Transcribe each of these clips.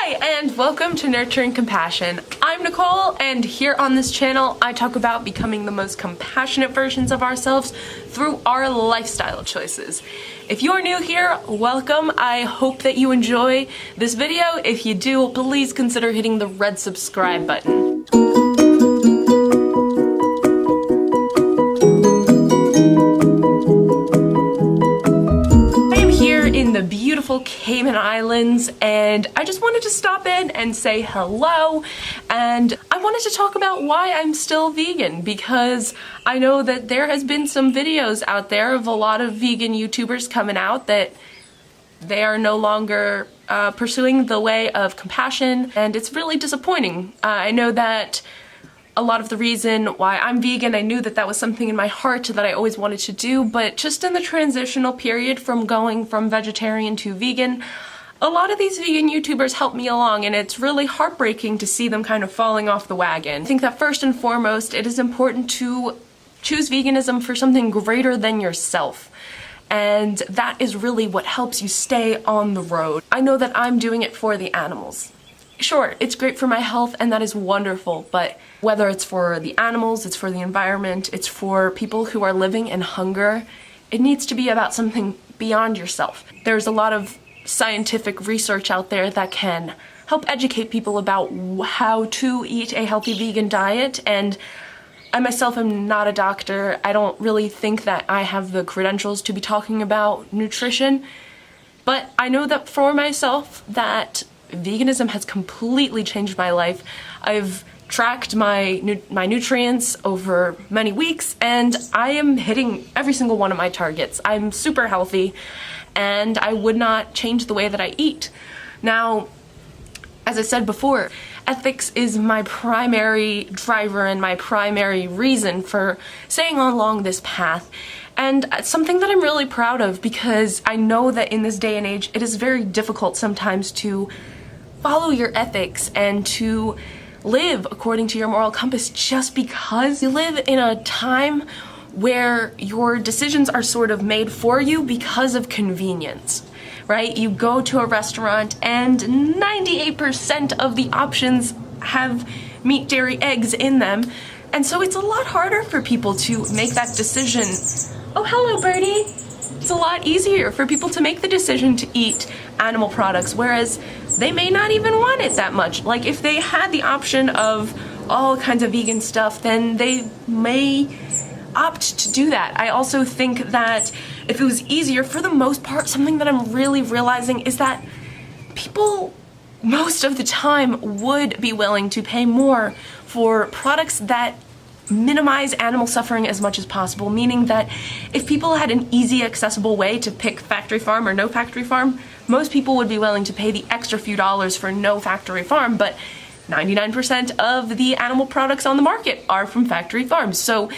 Hi, and welcome to Nurturing Compassion. I'm Nicole, and here on this channel, I talk about becoming the most compassionate versions of ourselves through our lifestyle choices. If you're new here, welcome. I hope that you enjoy this video. If you do, please consider hitting the red subscribe button. In the beautiful Cayman Islands, and I just wanted to stop in and say hello, and I wanted to talk about why I'm still vegan, because I know that there has been some videos out there of a lot of vegan YouTubers coming out that they are no longer pursuing the way of compassion, and it's really disappointing. I know that a lot of the reason why I'm vegan, I knew that that was something in my heart that I always wanted to do, but just in the transitional period from going from vegetarian to vegan, a lot of these vegan YouTubers helped me along, and it's really heartbreaking to see them kind of falling off the wagon. I think that first and foremost, it is important to choose veganism for something greater than yourself. And that is really what helps you stay on the road. I know that I'm doing it for the animals. Sure, it's great for my health, and that is wonderful, but whether it's for the animals, it's for the environment, it's for people who are living in hunger, it needs to be about something beyond yourself. There's a lot of scientific research out there that can help educate people about how to eat a healthy vegan diet, and I myself am not a doctor. I don't really think that I have the credentials to be talking about nutrition, but I know that for myself that veganism has completely changed my life. I've tracked my nutrients over many weeks, and I am hitting every single one of my targets. I'm super healthy, and I would not change the way that I eat. Now, as I said before, ethics is my primary driver and my primary reason for staying along this path. And it's something that I'm really proud of, because I know that in this day and age, it is very difficult sometimes to follow your ethics and to live according to your moral compass, just because you live in a time where your decisions are sort of made for you because of convenience, right? You go to a restaurant and 98% of the options have meat, dairy, eggs in them, and so it's a lot harder for people to make that decision. Oh, hello, birdie. It's a lot easier for people to make the decision to eat animal products, whereas they may not even want it that much. Like, if they had the option of all kinds of vegan stuff, then they may opt to do that. I also think that if it was easier, for the most part, something that I'm really realizing is that people most of the time would be willing to pay more for products that minimize animal suffering as much as possible, meaning that if people had an easy, accessible way to pick factory farm or no factory farm, most people would be willing to pay the extra few dollars for no factory farm, but 99% of the animal products on the market are from factory farms, so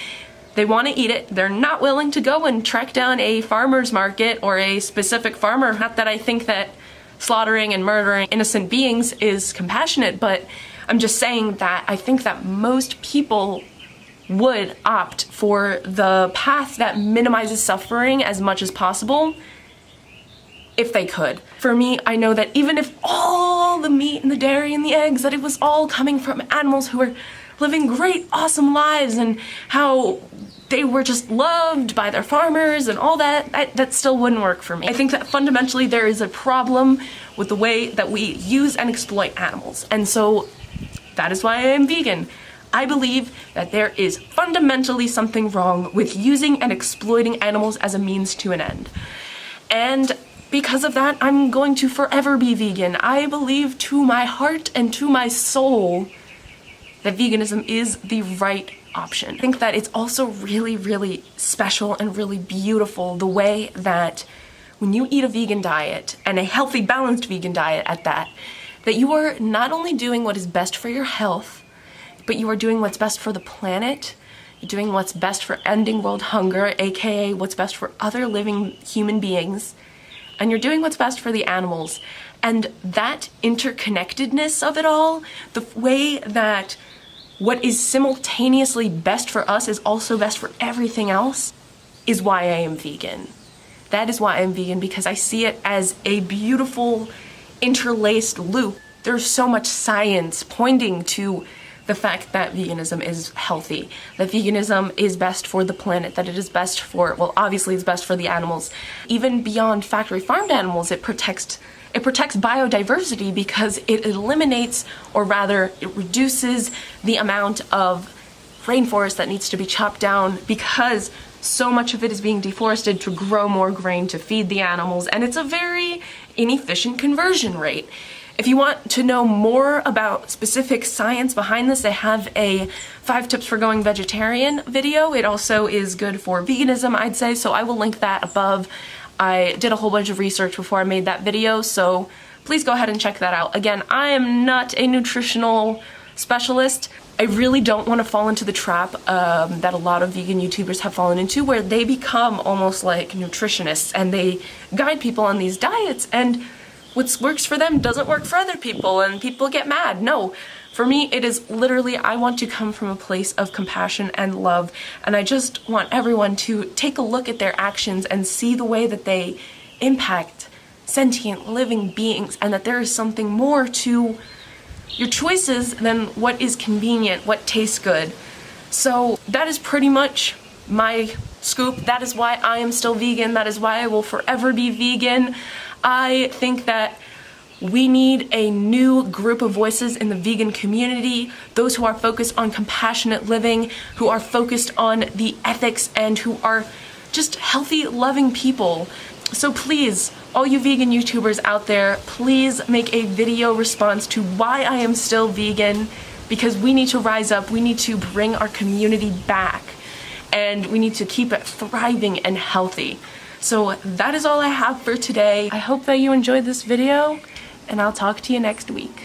they want to eat it. They're not willing to go and track down a farmer's market or a specific farmer. Not that I think that slaughtering and murdering innocent beings is compassionate, but I'm just saying that I think that most people would opt for the path that minimizes suffering as much as possible if they could. For me, I know that even if all the meat and the dairy and the eggs, that it was all coming from animals who were living great, awesome lives, and how they were just loved by their farmers and all that, that still wouldn't work for me. I think that fundamentally there is a problem with the way that we use and exploit animals, and so that is why I am vegan. I believe that there is fundamentally something wrong with using and exploiting animals as a means to an end. And because of that, I'm going to forever be vegan. I believe to my heart and to my soul that veganism is the right option. I think that it's also really, really special and really beautiful the way that when you eat a vegan diet, and a healthy, balanced vegan diet at that, that you are not only doing what is best for your health, but you are doing what's best for the planet. You're doing what's best for ending world hunger, aka what's best for other living human beings, and you're doing what's best for the animals. And that interconnectedness of it all, the way that what is simultaneously best for us is also best for everything else, is why I am vegan. That is why I'm vegan, because I see it as a beautiful interlaced loop there's so much science pointing to the fact that veganism is healthy, that veganism is best for the planet, that it is best for, well, obviously it's best for the animals. Even beyond factory farmed animals, it protects biodiversity because it eliminates, or rather it reduces the amount of rainforest that needs to be chopped down because so much of it is being deforested to grow more grain to feed the animals, and it's a very inefficient conversion rate. If you want to know more about specific science behind this, I have a 5 tips for going vegetarian video. It also is good for veganism, I'd say, so I will link that above. I did a whole bunch of research before I made that video, so please go ahead and check that out. Again, I am not a nutritional specialist. I really don't want to fall into the trap that a lot of vegan YouTubers have fallen into, where they become almost like nutritionists and they guide people on these diets, and what works for them doesn't work for other people and people get mad. No, for me it is literally, I want to come from a place of compassion and love, and I just want everyone to take a look at their actions and see the way that they impact sentient living beings, and that there is something more to your choices than what is convenient, what tastes good. So that is pretty much my scoop. That is why I am still vegan. That is why I will forever be vegan. I think that we need a new group of voices in the vegan community, those who are focused on compassionate living, who are focused on the ethics, and who are just healthy, loving people. So please, all you vegan YouTubers out there, please make a video response to why I am still vegan, because we need to rise up, we need to bring our community back, and we need to keep it thriving and healthy. So that is all I have for today. I hope that you enjoyed this video, and I'll talk to you next week.